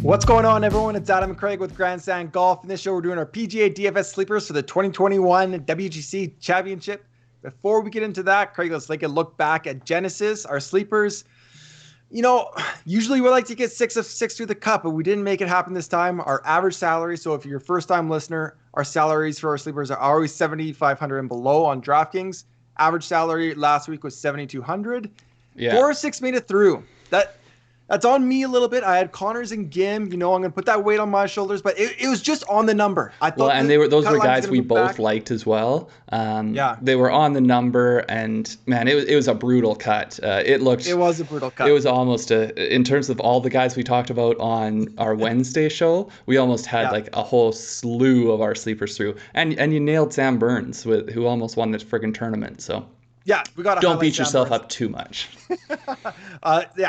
What's going on, everyone? It's Adam and Craig with Grandstand Golf. In this show, we're doing our PGA DFS Sleepers for the 2021 WGC Championship. Before we get into that, Craig, let's take a look back at Genesis, our sleepers. You know, usually we like to get 6 of 6 through the cup, but we didn't make it happen this time. Our average salary, so if you're a first-time listener, our salaries for our sleepers are always $7,500 and below on DraftKings. Average salary last week was $7,200. Yeah. 4 of 6 made it through. That's on me a little bit. I had Connors and Gim. You know, I'm going to put that weight on my shoulders, but it was just on the number. I thought those were guys we both liked as well. They were on the number, and man, it was a brutal cut. It was a brutal cut. It was almost in terms of all the guys we talked about on our Wednesday show, we almost had like a whole slew of our sleepers through. And you nailed Sam Burns, who almost won this friggin' tournament. So. Yeah, we got to don't beat yourself up too much.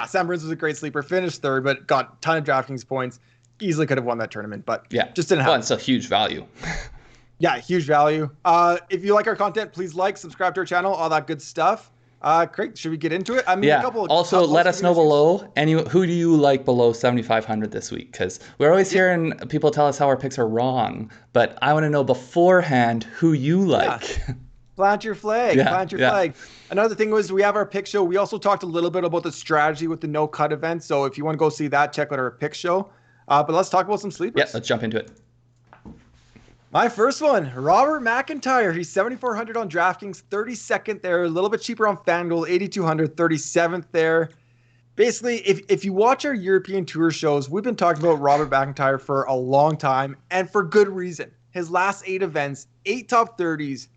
Sam Burns was a great sleeper. Finished third, but got a ton of DraftKings points. Easily could have won that tournament, but just didn't happen. Well, it's a huge value. Yeah, huge value. If you like our content, please like, subscribe to our channel, all that good stuff. Craig, should we get into it? I mean, also, let us know below. Who do you like below 7,500 this week? Because we're always hearing people tell us how our picks are wrong, but I want to know beforehand who you like. Yeah. Plant your flag. Plant your flag. Another thing was we have our pick show. We also talked a little bit about the strategy with the no cut event. So if you want to go see that, check out our pick show. But let's talk about some sleepers. Yeah, let's jump into it. My first one, Robert MacIntyre. He's 7,400 on DraftKings, 32nd there. A little bit cheaper on FanDuel, 8,200, 37th there. Basically, if you watch our European Tour shows, we've been talking about Robert MacIntyre for a long time, and for good reason. His last 8 events, 8 top 30s,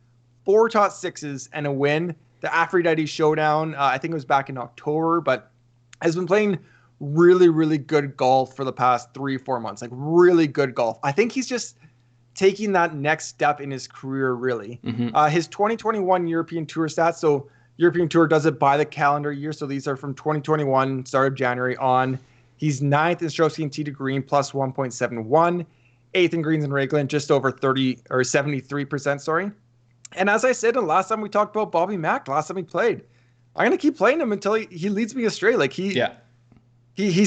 4 top 6s, and a win. The Aphrodite Showdown, I think it was back in October, but has been playing really, really good golf for the past 3-4 months. Like, really good golf. I think he's just taking that next step in his career, really. Mm-hmm. His 2021 European Tour stats, so European Tour does it by the calendar year, so these are from 2021, start of January on. He's 9th in strokes gained tee to green, plus 1.71. 8th in greens and Raglan, just over 73%, sorry. And as I said, the last time we talked about Bobby Mack, last time he played, I'm going to keep playing him until he leads me astray. Like he's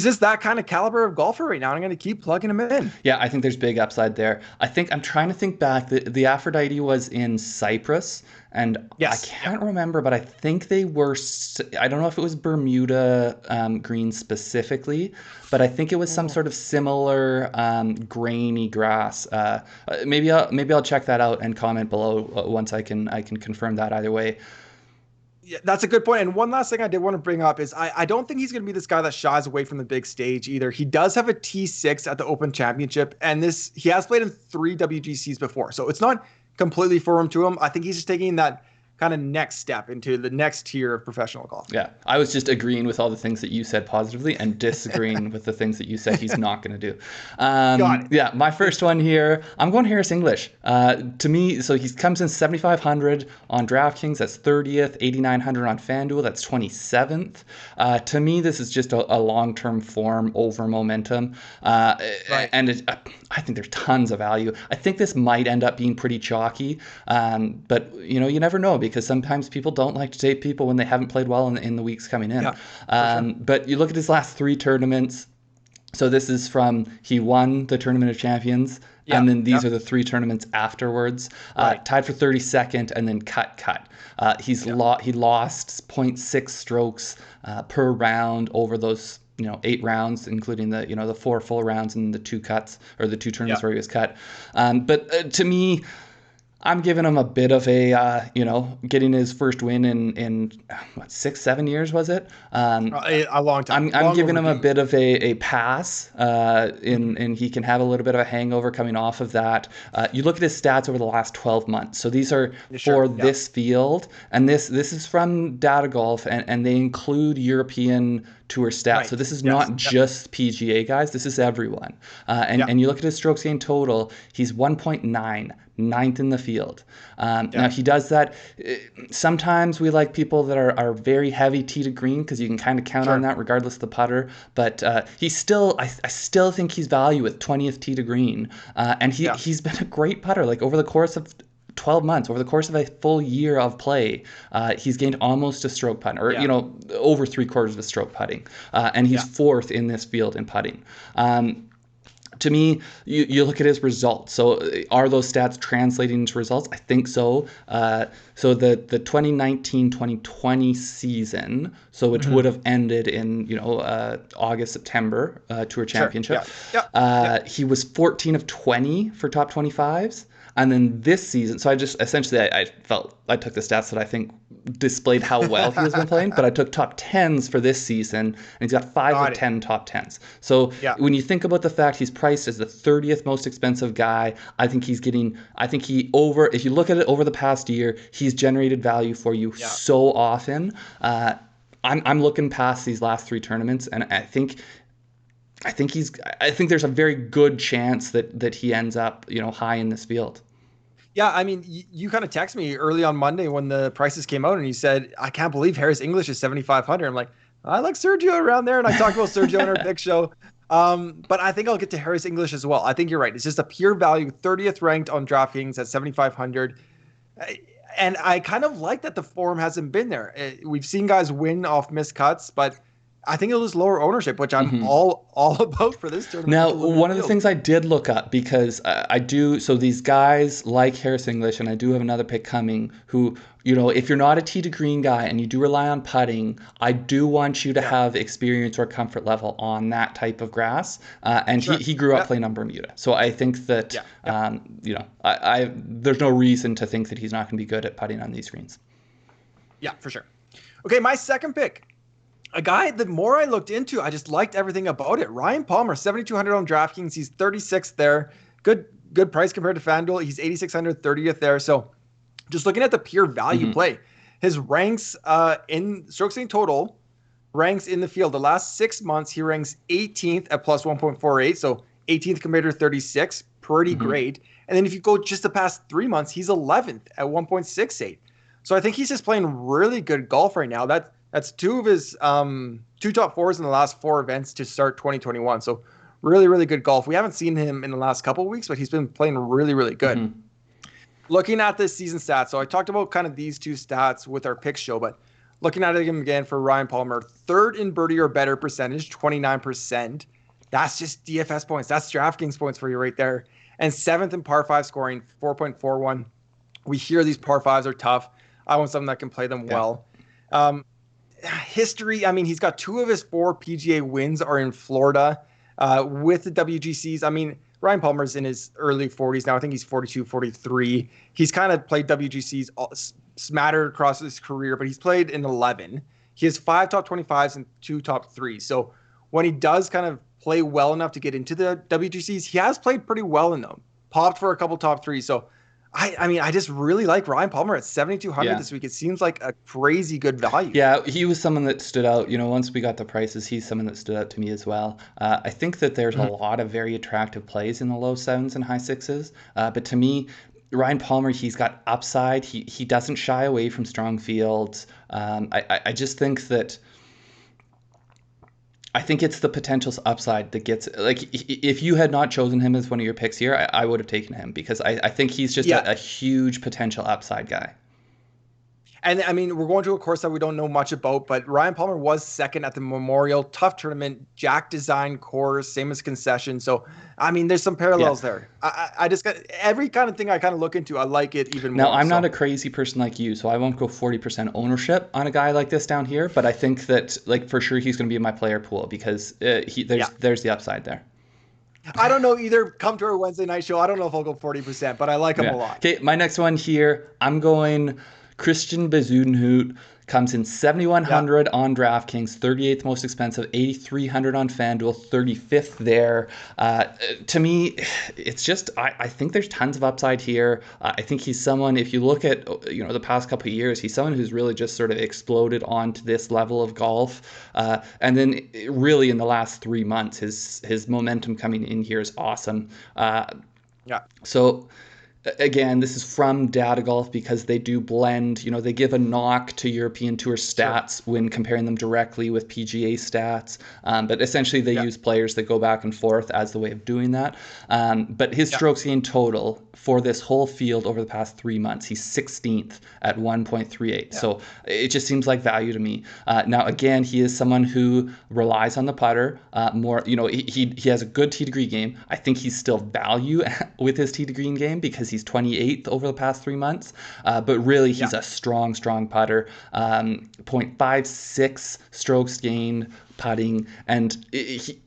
just that kind of caliber of golfer right now. I'm going to keep plugging him in. Yeah, I think there's big upside there. I'm trying to think back. The Aphrodite was in Cyprus, and I can't remember, but I think they were. I don't know if it was Bermuda green specifically, but I think it was some sort of similar grainy grass. Maybe I'll check that out and comment below once I can confirm that either way. Yeah, that's a good point. And one last thing I did want to bring up is I don't think he's going to be this guy that shies away from the big stage either. He does have a T6 at the Open Championship, and he has played in 3 WGCs before. So it's not completely foreign to him. I think he's just taking that kind of next step into the next tier of professional golf. Yeah, I was just agreeing with all the things that you said positively and disagreeing with the things that you said he's not going to do. Got it. Yeah, my first one here, I'm going Harris English. To me, so he comes in 7,500 on DraftKings, that's 30th, 8,900 on FanDuel, that's 27th. To me, this is just a long-term form over momentum. Right. And I think there's tons of value. I think this might end up being pretty chalky, but you never know, because sometimes people don't like to take people when they haven't played well in the weeks coming in. Yeah, sure. But you look at his last 3 tournaments. So this is he won the Tournament of Champions, and then these are the 3 tournaments afterwards. Right. Tied for 32nd, and then cut. He lost 0.6 strokes per round over those 8 rounds, including the 4 full rounds and the 2 cuts, or the 2 tournaments where he was cut. But to me, I'm giving him a bit of a, getting his first win in 6-7 years, was it? A long time. I'm giving him a bit of a pass, and he can have a little bit of a hangover coming off of that. You look at his stats over the last 12 months. So these are for this field, and this is from Data Golf, and they include European Tour stats. Right. So this is not just PGA guys. This is everyone. And you look at his strokes gained total, he's 1.9. 9th in the field. Now he does that. Sometimes we like people that are very heavy tee to green, because you can kind of count on that regardless of the putter. But I still think he's value with 20th tee to green. And he's been a great putter. Like over the course of 12 months, over the course of a full year of play, he's gained almost a stroke putt, or over 3/4 of a stroke putting. And he's 4th in this field in putting. To me, you look at his results. So are those stats translating into results? I think so. So the 2019-2020 season, so which would have ended in August, September Tour Championship. Sure. Yeah. He was 14 of 20 for top 25s. And then this season, so I just essentially I took the stats that I think displayed how well he has been playing, but I took top 10s for this season, and he's got 5 of 10 top 10s. So when you think about the fact he's priced as the 30th most expensive guy, if you look at it over the past year, he's generated value for you so often. I'm looking past these last 3 tournaments, and I think there's a very good chance that he ends up, high in this field. Yeah, I mean, you kind of texted me early on Monday when the prices came out, and you said, "I can't believe Harris English is 7,500." I'm like, I like Sergio around there, and I talked about Sergio in our pick show. But I think I'll get to Harris English as well. I think you're right. It's just a pure value, 30th ranked on DraftKings at 7,500. And I kind of like that the form hasn't been there. We've seen guys win off missed cuts, but I think it'll just lower ownership, which I'm all about for this tournament. Now, one of the things I did look up, because so these guys like Harris English, and I do have another pick coming, who, if you're not a tee to green guy and you do rely on putting, I do want you to have experience or comfort level on that type of grass. And he grew up playing on Bermuda. So I think that, there's no reason to think that he's not going to be good at putting on these greens. Yeah, for sure. Okay, my second pick. A guy, the more I looked into, I just liked everything about it. Ryan Palmer, 7,200 on DraftKings. He's 36th there. Good price compared to FanDuel. He's 8,600, 30th there. So just looking at the pure value play, his ranks in strokes gained total, ranks in the field. The last 6 months, he ranks 18th at plus 1.48. So 18th compared to 36. Pretty great. And then if you go just the past 3 months, he's 11th at 1.68. So I think he's just playing really good golf right now. That's 2 of his 2 top 4s in the last 4 events to start 2021. So really, really good golf. We haven't seen him in the last couple of weeks, but he's been playing really, really good. Looking at the season stats, so I talked about kind of these 2 stats with our pick show, but looking at him again for Ryan Palmer, 3rd in birdie or better percentage, 29%. That's just DFS points. That's DraftKings points for you right there. And 7th in par 5 scoring, 4.41. We hear these par 5s are tough. I want someone that can play them well. History, I mean, he's got 2 of his 4 PGA wins are in Florida with the WGCs. I mean, Ryan Palmer's in his early 40s now. I think he's 42, 43. He's kind of played WGCs smattered across his career, but he's played in 11. He has 5 top 25s and 2 top 3s. So when he does kind of play well enough to get into the WGCs, he has played pretty well in them. Popped for a couple top 3s. So I mean, I just really like Ryan Palmer at 7,200 this week. It seems like a crazy good value. Yeah, he was someone that stood out. Once we got the prices, he's someone that stood out to me as well. I think that there's a lot of very attractive plays in the low 7s and high 6s. But to me, Ryan Palmer, he's got upside. He doesn't shy away from strong fields. I just think that... I think it's the potential upside that gets, like, if you had not chosen him as one of your picks here, I would have taken him, because I think he's just a huge potential upside guy. And I mean, we're going to a course that we don't know much about, but Ryan Palmer was 2nd at the Memorial. Tough tournament, Jack design course, same as Concession. So, I mean, there's some parallels there. I just got every kind of thing I kind of look into. I like it even more. Now, I'm not a crazy person like you, so I won't go 40% ownership on a guy like this down here. But I think that, like, for sure he's going to be in my player pool, because there's the upside there. I don't know either. Come to our Wednesday night show. I don't know if I'll go 40%, but I like him a lot. Okay, my next one here, I'm going... Christiaan Bezuidenhout comes in 7,100 on DraftKings, 38th most expensive, 8,300 on FanDuel, 35th there. To me, it's just, I think there's tons of upside here. I think he's someone, if you look at the past couple of years, he's someone who's really just sort of exploded onto this level of golf. And then really in the last 3 months, his momentum coming in here is awesome. So again, this is from Data Golf because they do blend, you know, they give a knock to European Tour stats when comparing them directly with PGA stats. But essentially they use players that go back and forth as the way of doing that. But his strokes gained total for this whole field over the past 3 months, he's 16th at 1.38. So it just seems like value to me. Now, again, he is someone who relies on the putter more. You know, he has a good tee to green game. I think he's still value with his tee to green game because he's 28th over the past 3 months. But really, he's a strong putter. 0.56 strokes gained putting, and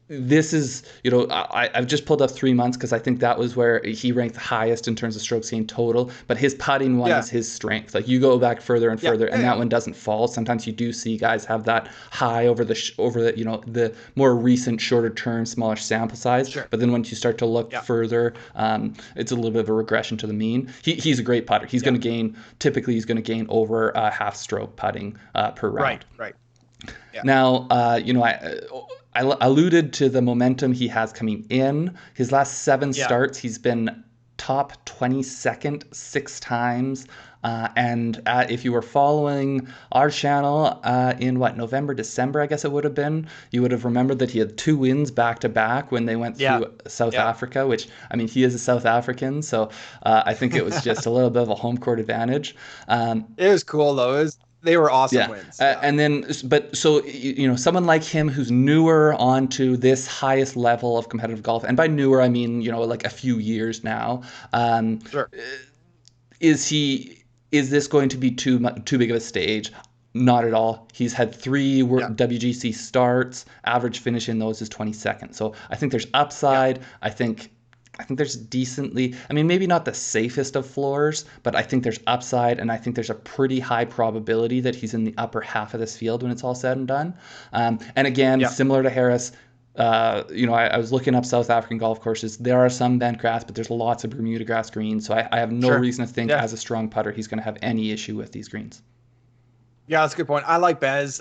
this is, you know, I've just pulled up 3 months because I think that was where he ranked highest in terms of strokes gained total, but his putting one is his strength. Like, you go back further and further, and that one doesn't fall. Sometimes you do see guys have that high over the you know, the more recent, shorter term, smaller sample size, but then once you start to look further, it's a little bit of a regression to the mean. He's a great putter. He's going to gain, typically he's going to gain over a half stroke putting per round. Right. Yeah. Now, you know, I alluded to the momentum he has coming in. His last 7 starts, he's been top 22nd 6 times. And if you were following our channel in November, December, I guess it would have been, you would have remembered that he had 2 wins back to back when they went through South Africa, which, I mean, he is a South African. So I think it was just a little bit of a home court advantage. It was cool, though. They were awesome wins. And then, but so, you know, someone like him who's newer onto this highest level of competitive golf, and by newer, I mean, you know, like a few years now. Is this going to be too big of a stage? Not at all. He's had 3 WGC starts. Average finish in those is 22nd. So I think there's upside. I think there's decently, I mean, maybe not the safest of floors, but I think there's upside, and I think there's a pretty high probability that he's in the upper half of this field when it's all said and done. And again, similar to Harris, you know, I was looking up South African golf courses. There are some bent grass, but there's lots of Bermuda grass greens. So I have no reason to think as a strong putter he's going to have any issue with these greens. Yeah, that's a good point. I like Bez.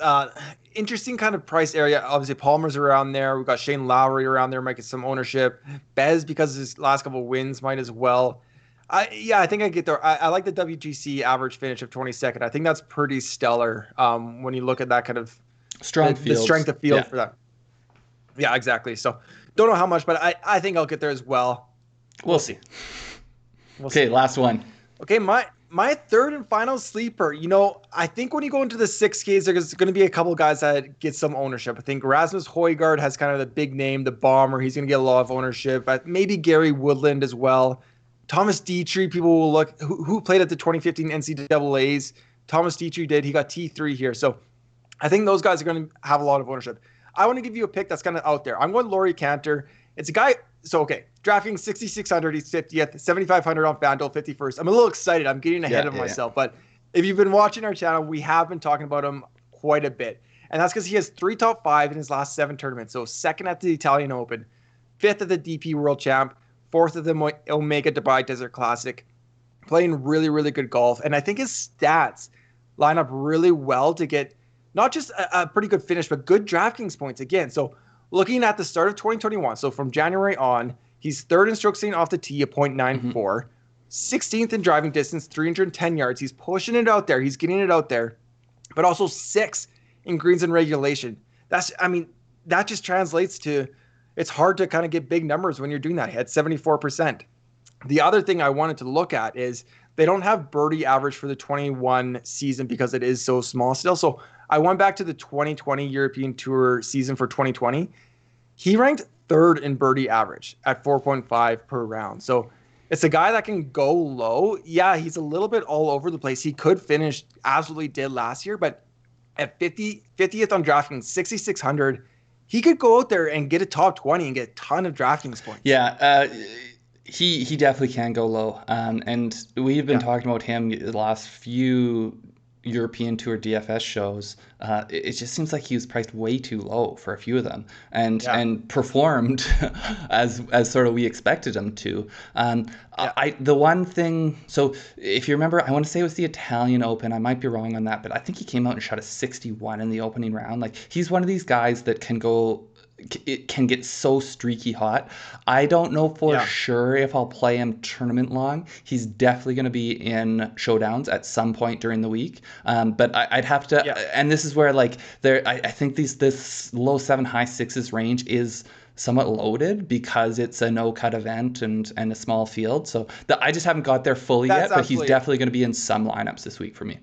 Interesting kind of price area. Obviously, Palmer's around there. We've got Shane Lowry around there, might get some ownership. Bez, because of his last couple of wins, might as well. I think I get there. I like the WGC average finish of 22nd. I think that's pretty stellar when you look at that kind of strong the strength of field for that. Yeah, exactly. So don't know how much, but I think I'll get there as well. We'll see. Okay, last one. Okay, my third and final sleeper, you know, I think when you go into the 6Ks, there's going to be a couple guys that get some ownership. I think Rasmus Højgaard has kind of the big name, the bomber. He's going to get a lot of ownership. But maybe Gary Woodland as well. Thomas Dietrich, people will look, who played at the 2015 NCAAs. Thomas Dietrich did. He got T3 here. So I think those guys are going to have a lot of ownership. I want to give you a pick that's kind of out there. I'm going Laurie Canter. It's a guy. So, okay, DraftKings 6,600, he's 50th, 7,500 on FanDuel, 51st. I'm a little excited. I'm getting ahead of myself. But if you've been watching our channel, we have been talking about him quite a bit. And that's because he has 3 top 5 in his last 7 tournaments. So, 2nd at the Italian Open, 5th at the DP World Champ, 4th at the Omega Dubai Desert Classic. Playing really, really good golf. And I think his stats line up really well to get not just a pretty good finish, but good DraftKings points again. So, looking at the start of 2021, so from January on, he's 3rd in strokes gained off the tee, 0.94, 16th in driving distance, 310 yards. He's pushing it out there. He's getting it out there, but also 6th in greens and regulation. That just translates to, it's hard to kind of get big numbers when you're doing that. He had 74%. The other thing I wanted to look at is they don't have birdie average for the 21 season because it is so small still. So I went back to the 2020 European Tour season for 2020. He ranked 3rd in birdie average at 4.5 per round. So it's a guy that can go low. Yeah, he's a little bit all over the place. He could finish, absolutely did last year, but at 50th on DraftKings, 6,600, he could go out there and get a top 20 and get a ton of DraftKings points. Yeah, he definitely can go low. And we've been talking about him the last few European Tour DFS shows. It just seems like he was priced way too low for a few of them, and performed as sort of we expected him to. The one thing, so if you remember, I want to say it was the Italian Open. I might be wrong on that, but I think he came out and shot a 61 in the opening round. Like, he's one of these guys that can go it can get so streaky hot. I don't know for sure if I'll play him tournament long. He's definitely going to be in showdowns at some point during the week. But I'd have to, and this is where like I think this low 7, high 6s range is somewhat loaded because it's a no-cut event and a small field. So I just haven't got there fully yet, but he's definitely going to be in some lineups this week for me.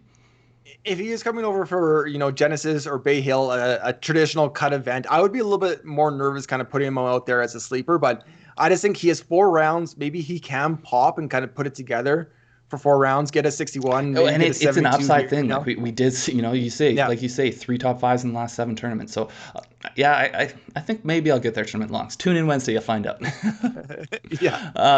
If he is coming over for, Genesis or Bay Hill, a traditional cut event, I would be a little bit more nervous kind of putting him out there as a sleeper. But I just think he has 4 rounds. Maybe he can pop and kind of put it together for 4 rounds, get a 61. Oh, and it's an upside thing. Like we did, you say, like you say, 3 top 5s in the last 7 tournaments. So, I think maybe I'll get there tournament longs. Tune in Wednesday, you'll find out.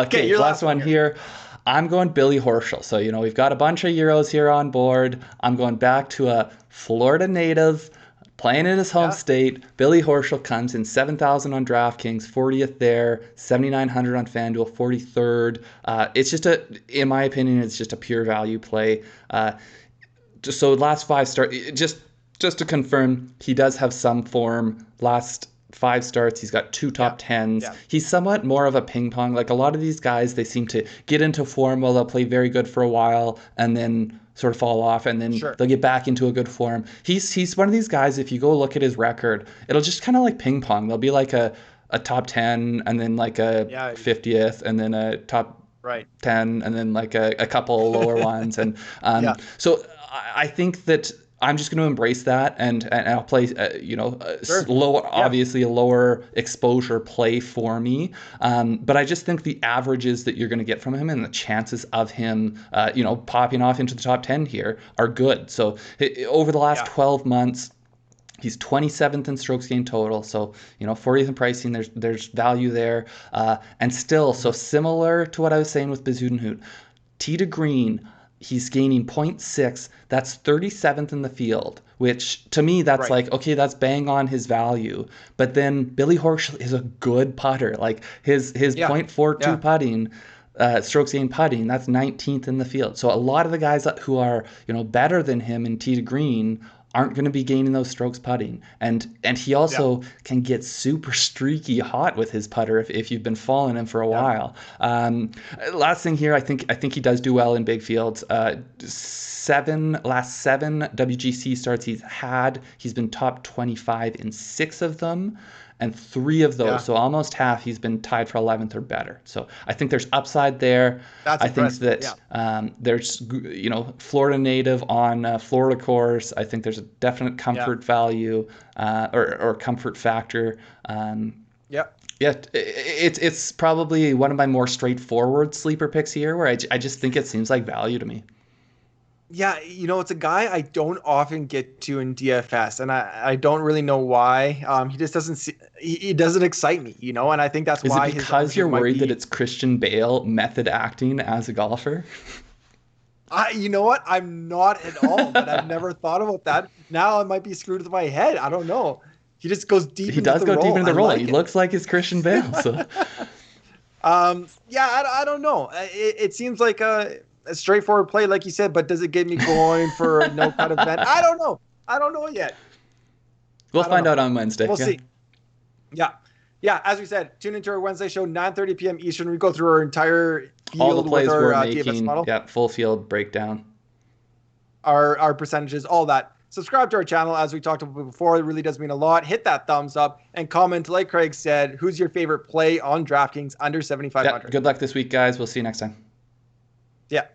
Okay, your last one here. I'm going Billy Horschel. So, we've got a bunch of Euros here on board. I'm going back to a Florida native, playing in his home state. Billy Horschel comes in 7,000 on DraftKings, 40th there, 7,900 on FanDuel, 43rd. It's just in my opinion, it's just a pure value play. So last 5 starts, just to confirm, he does have some form. Last 5 starts, he's got 2 top 10s. He's somewhat more of a ping pong. Like a lot of these guys, they seem to get into form while they'll play very good for a while and then sort of fall off, and then they'll get back into a good form. He's one of these guys, if you go look at his record, it'll just kind of like ping pong. There'll be like a top 10 and then like a 50th and then a top 10 and then like a couple lower ones. And so I think that I'm just going to embrace that, and I'll play, obviously a lower exposure play for me. But I just think the averages that you're going to get from him and the chances of him, popping off into the top 10 here are good. So over the last 12 months, he's 27th in strokes gained total. So, 40th in pricing, there's value there. And still, so similar to what I was saying with Bezuidenhout, tee to green, he's gaining 0.6. That's 37th in the field, which to me, that's like, okay, that's bang on his value. But then Billy Horschel is a good putter. Like his 0.42 putting, strokes gained putting, that's 19th in the field. So a lot of the guys who are, better than him in tee to green aren't going to be gaining those strokes putting. And he also can get super streaky hot with his putter if you've been following him for a while. Last thing here, I think he does do well in big fields. Last 7 WGC starts he's been top 25 in 6 of them. And 3 of those, so almost half, he's been tied for 11th or better. So I think there's upside there. That's impressive. Think that there's, Florida native on Florida course. I think there's a definite comfort value or comfort factor. It's probably one of my more straightforward sleeper picks here, where I just think it seems like value to me. Yeah, it's a guy I don't often get to in DFS, and I don't really know why. He just he doesn't excite me, and I think that's why. Is it because you're worried that it's Christian Bale method acting as a golfer? You know what? I'm not at all, but I've never thought about that. Now I might be screwed with my head. I don't know. He just goes deep into the role. He does go deep into the role. He looks like it's Christian Bale. So. I don't know. It seems like a straightforward play, like you said, but does it get me going for a no-cut event? I don't know. I don't know yet. We'll find out on Wednesday. We'll see. Yeah. As we said, tune into our Wednesday show, 9:30 p.m. Eastern. We go through our entire field all the plays with our we're making, DFS model. Yeah, full field breakdown. Our percentages, all that. Subscribe to our channel, as we talked about before. It really does mean a lot. Hit that thumbs up and comment, like Craig said, who's your favorite play on DraftKings under 7,500. Good luck this week, guys. We'll see you next time. Yeah.